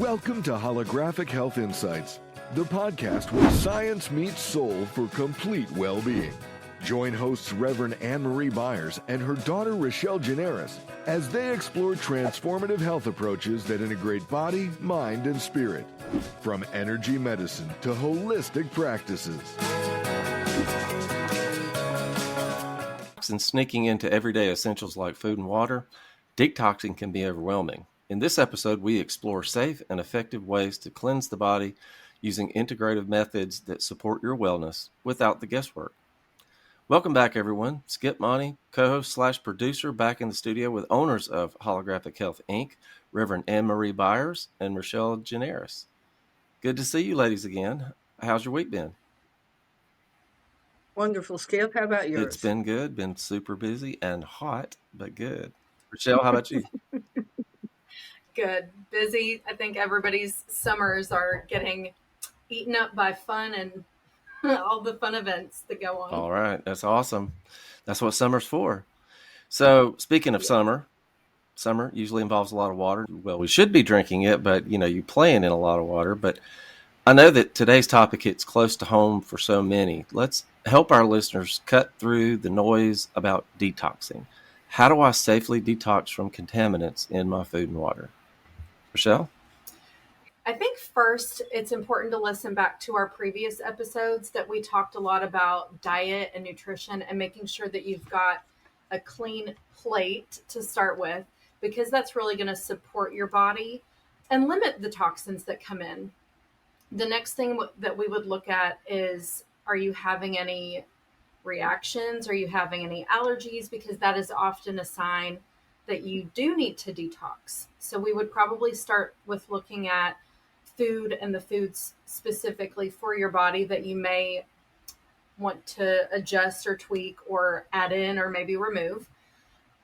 Welcome to Holographic Health Insights, the podcast where science meets soul for complete well-being. Join hosts Reverend Anne-Marie Byers and her daughter Rochelle Generis as they explore transformative health approaches that integrate body, mind, and spirit, from energy medicine to holistic practices. And sneaking into everyday essentials like food and water, detoxing can be overwhelming. In this episode, we explore safe and effective ways to cleanse the body using integrative methods that support your wellness without the guesswork. Welcome back, everyone. Skip Monty, co-host / producer, back in the studio with owners of Holographic Health, Inc., Reverend Anne-Marie Byers and Rochelle Generis. Good to see you ladies again. How's your week been? Wonderful, Skip. How about yours? It's been good. Been super busy and hot, but good. Rochelle, how about you? Good. Busy. I think everybody's summers are getting eaten up by fun and all the fun events that go on. All right. That's awesome. That's what summer's for. So speaking of summer usually involves a lot of water. Well, we should be drinking it, but you're playing in a lot of water. But I know that today's topic hits close to home for so many. Let's help our listeners cut through the noise about detoxing. How do I safely detox from contaminants in my food and water? Rochelle? I think first it's important to listen back to our previous episodes that we talked a lot about diet and nutrition and making sure that you've got a clean plate to start with, because that's really going to support your body and limit the toxins that come in. The next thing that we would look at is, are you having any reactions? Are you having any allergies? Because that is often a sign that you do need to detox. So we would probably start with looking at food and the foods specifically for your body that you may want to adjust or tweak or add in or maybe remove.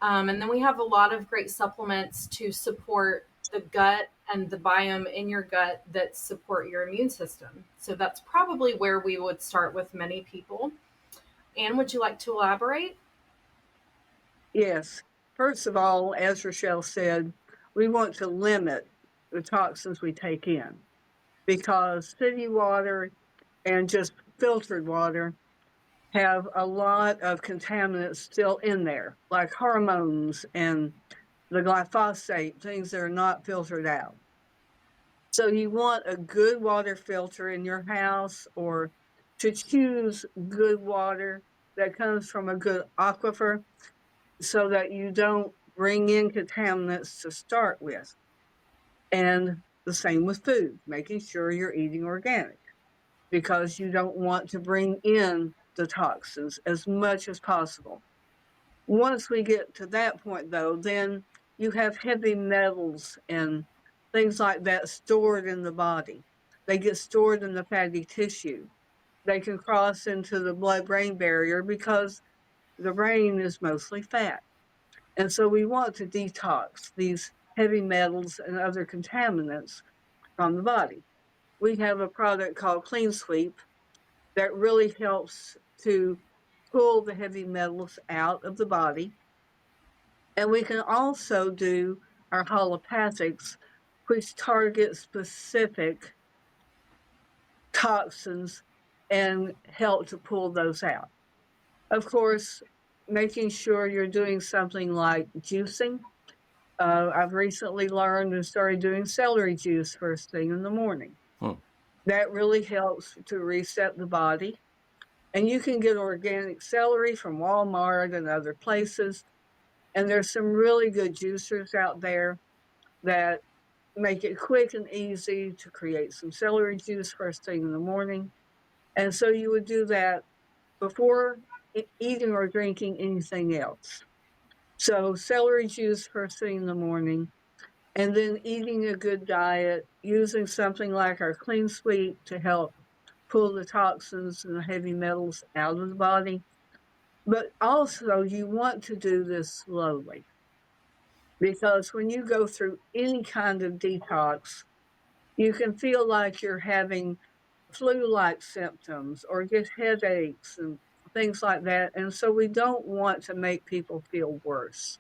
And then we have a lot of great supplements to support the gut and the biome in your gut that support your immune system. So that's probably where we would start with many people. Anne, would you like to elaborate? Yes. First of all, as Rochelle said, we want to limit the toxins we take in, because city water and just filtered water have a lot of contaminants still in there, like hormones and the glyphosate, things that are not filtered out. So you want a good water filter in your house, or to choose good water that comes from a good aquifer, so that you don't bring in contaminants to start with. And the same with food, making sure you're eating organic, because you don't want to bring in the toxins as much as possible. Once we get to that point, though, then you have heavy metals and things like that stored in the body. They get stored in the fatty tissue. They can cross into the blood-brain barrier because the brain is mostly fat. And so we want to detox these heavy metals and other contaminants from the body. We have a product called Clean Sweep that really helps to pull the heavy metals out of the body. And we can also do our holopathics, which target specific toxins and help to pull those out. Of course, making sure you're doing something like juicing. I've recently learned and started doing celery juice first thing in the morning. That really helps to reset the body. And you can get organic celery from Walmart and other places. And there's some really good juicers out there that make it quick and easy to create some celery juice first thing in the morning. And so you would do that before eating or drinking anything else. So celery juice first thing in the morning, and then eating a good diet, using something like our Clean Sweep to help pull the toxins and the heavy metals out of the body. But also you want to do this slowly, because when you go through any kind of detox, you can feel like you're having flu-like symptoms or get headaches and things like that. And so we don't want to make people feel worse.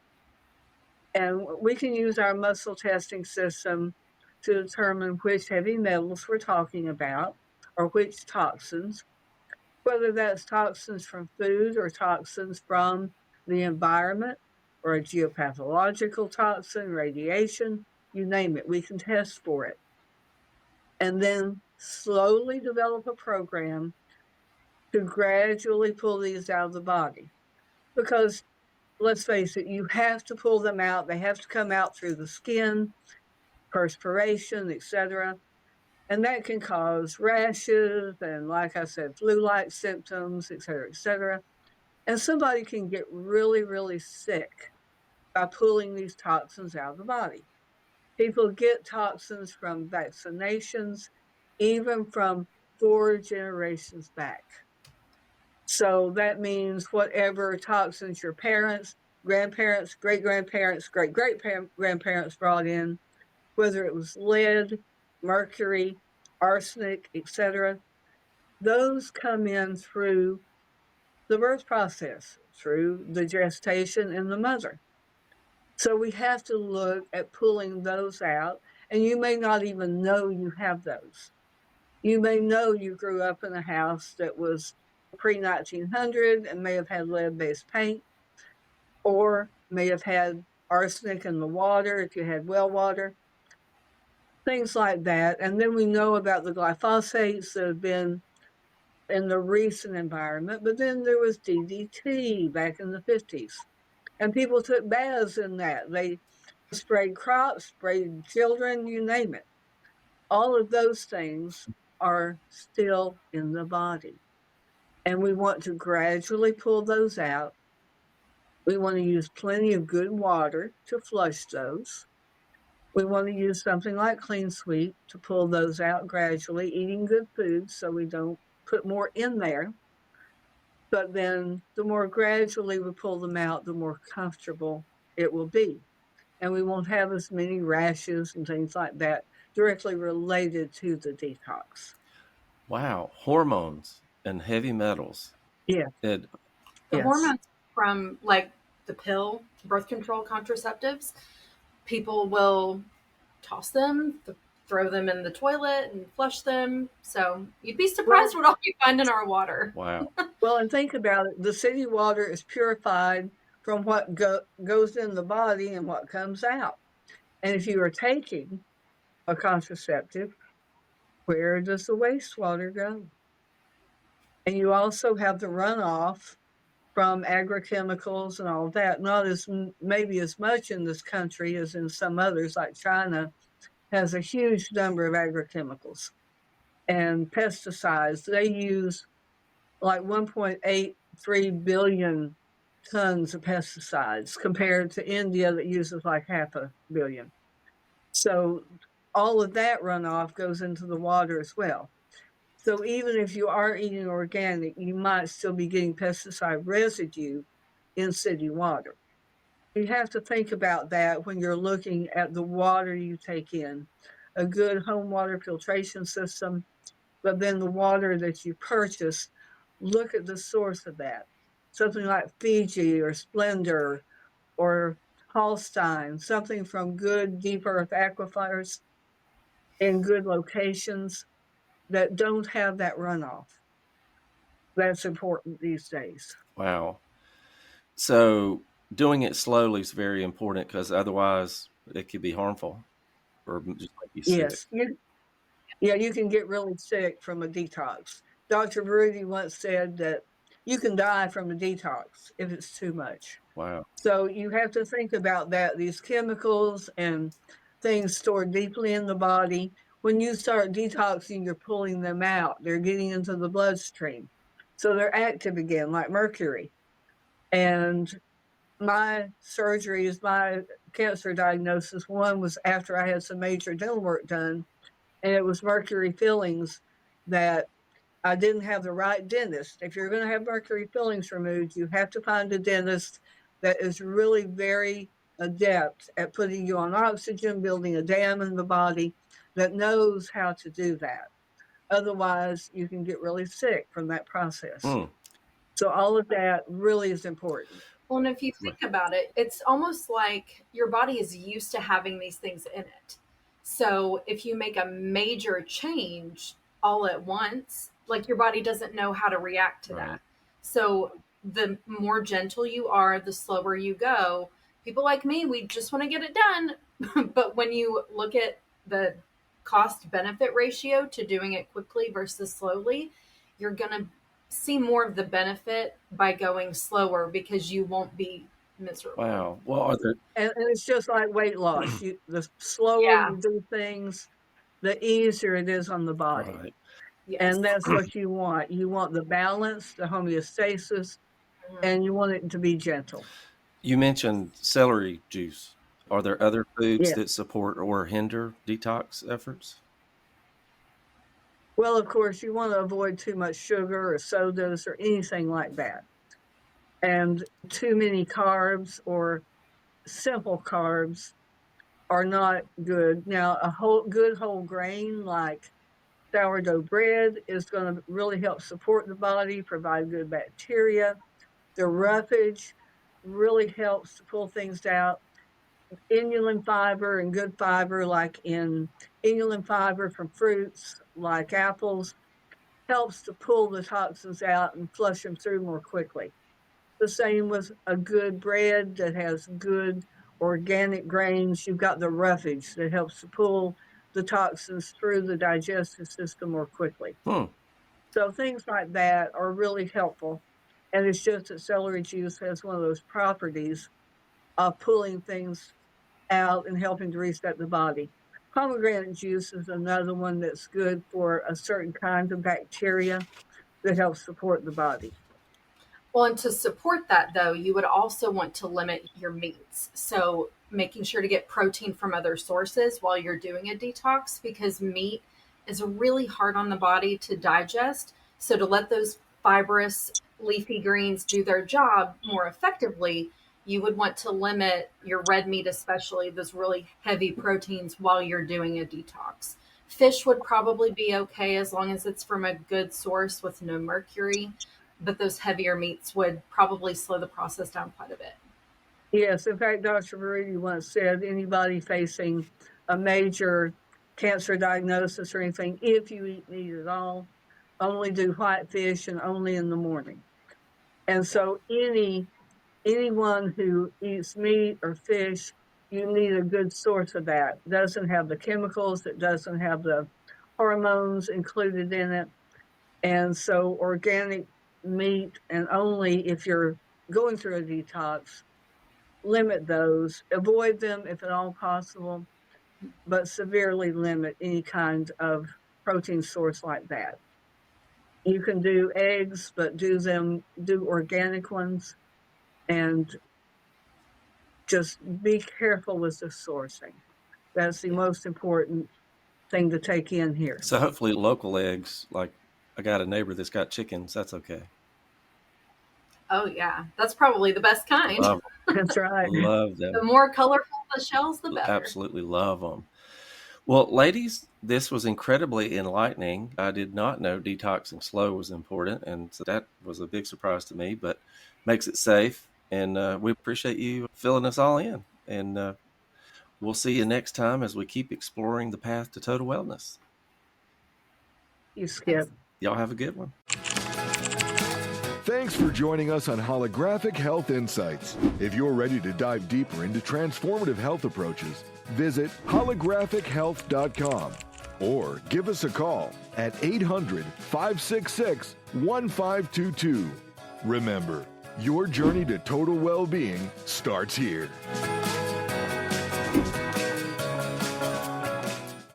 And we can use our muscle testing system to determine which heavy metals we're talking about or which toxins, whether that's toxins from food or toxins from the environment or a geopathological toxin, radiation, you name it. We can test for it. And then slowly develop a program to gradually pull these out of the body. Because let's face it, you have to pull them out. They have to come out through the skin, perspiration, etc. And that can cause rashes and, like I said, flu-like symptoms, etc., etc. And somebody can get really, really sick by pulling these toxins out of the body. People get toxins from vaccinations, even from 4 generations back. So that means whatever toxins your parents, grandparents, great-grandparents, great-great-grandparents brought in, whether it was lead, mercury, arsenic, etc., those come in through the birth process, through the gestation in the mother. So we have to look at pulling those out, and you may not even know you have those. You may know you grew up in a house that was pre-1900 and may have had lead-based paint, or may have had arsenic in the water if you had well water, things like that. And then we know about the glyphosates that have been in the recent environment, but then there was DDT back in the 50s. And people took baths in that. They sprayed crops, sprayed children, you name it. All of those things are still in the body. And we want to gradually pull those out. We want to use plenty of good water to flush those. We want to use something like Clean Sweep to pull those out gradually, eating good food so we don't put more in there. But then the more gradually we pull them out, the more comfortable it will be. And we won't have as many rashes and things like that directly related to the detox. Wow. Hormones and heavy metals. Yeah. It, The Yes. hormones from like the pill, birth control contraceptives, people will toss them, throw them in the toilet and flush them. So you'd be surprised what all you find in our water. wow. Well, and think about it. The city water is purified from what goes in the body and what comes out. And if you are taking a contraceptive, where does the wastewater go? And you also have the runoff from agrochemicals and all that. Not as maybe as much in this country as in some others, like China has a huge number of agrochemicals and pesticides. They use like 1.83 billion tons of pesticides compared to India that uses like 500 million. So all of that runoff goes into the water as well. So even if you are eating organic, you might still be getting pesticide residue in city water. You have to think about that when you're looking at the water you take in. A good home water filtration system, but then the water that you purchase, look at the source of that. Something like Fiji or Splendor or Holstein, something from good deep earth aquifers in good locations that don't have that runoff. That's important these days. Wow. So doing it slowly is very important because otherwise it could be harmful or just make you sick. Yes, you can get really sick from a detox. Dr. Rudy once said that you can die from a detox if it's too much. Wow. So you have to think about that. These chemicals and things stored deeply in the body, when you start detoxing, you're pulling them out. They're getting into the bloodstream. So they're active again, like mercury. And my surgeries, my cancer diagnosis, one was after I had some major dental work done, and it was mercury fillings that I didn't have the right dentist. If you're going to have mercury fillings removed, you have to find a dentist that is really very adept at putting you on oxygen, building a dam in the body, that knows how to do that. Otherwise, you can get really sick from that process. So all of that really is important. Well, and if you think about it, it's almost like your body is used to having these things in it. So if you make a major change all at once, like your body doesn't know how to react to Right. that. So the more gentle you are, the slower you go. People like me, we just want to get it done. But when you look at the cost benefit ratio to doing it quickly versus slowly, you're going to see more of the benefit by going slower because you won't be miserable. Wow. Well, are there? And it's just like weight loss. The slower Yeah. you do things, the easier it is on the body. Right. Yes. And that's what you want. You want the balance, the homeostasis, and you want it to be gentle. You mentioned celery juice. Are there other foods Yeah. that support or hinder detox efforts? Well, of course, you want to avoid too much sugar or sodas or anything like that. And too many carbs or simple carbs are not good. Now, good whole grain like sourdough bread is going to really help support the body, provide good bacteria. The roughage really helps to pull things out. Inulin fiber and good fiber, like in inulin fiber from fruits like apples, helps to pull the toxins out and flush them through more quickly. The same with a good bread that has good organic grains. You've got the roughage that helps to pull the toxins through the digestive system more quickly. So things like that are really helpful. And it's just that celery juice has one of those properties of pulling things out and helping to reset the body. Pomegranate juice is another one that's good for a certain kind of bacteria that helps support the body. Well, and to support that, though, you would also want to limit your meats. So making sure to get protein from other sources while you're doing a detox, because meat is really hard on the body to digest. So to let those fibrous leafy greens do their job more effectively, you would want to limit your red meat, especially those really heavy proteins, while you're doing a detox. Fish would probably be okay as long as it's from a good source with no mercury, but those heavier meats would probably slow the process down quite a bit. Yes, in fact, Dr. Verity once said anybody facing a major cancer diagnosis or anything, if you eat meat at all, only do white fish and only in the morning. And so anyone who eats meat or fish, you need a good source of that. It doesn't have the chemicals, it doesn't have the hormones included in it. And so organic meat, and only if you're going through a detox, limit those, avoid them if at all possible, but severely limit any kind of protein source like that. You can do eggs, but do organic ones, and just be careful with the sourcing. That's the most important thing to take in here. So hopefully local eggs, like I got a neighbor that's got chickens, that's okay. Oh, yeah. That's probably the best kind. Love them. That's right. Love them. The more colorful the shells, the better. Absolutely love them. Well, ladies, this was incredibly enlightening. I did not know detoxing slow was important, and so that was a big surprise to me, but makes it safe. And we appreciate you filling us all in. And we'll see you next time as we keep exploring the path to total wellness. You Skip. Y'all have a good one. Thanks for joining us on Holographic Health Insights. If you're ready to dive deeper into transformative health approaches, visit holographichealth.com or give us a call at 800-566-1522. Remember, your journey to total well-being starts here.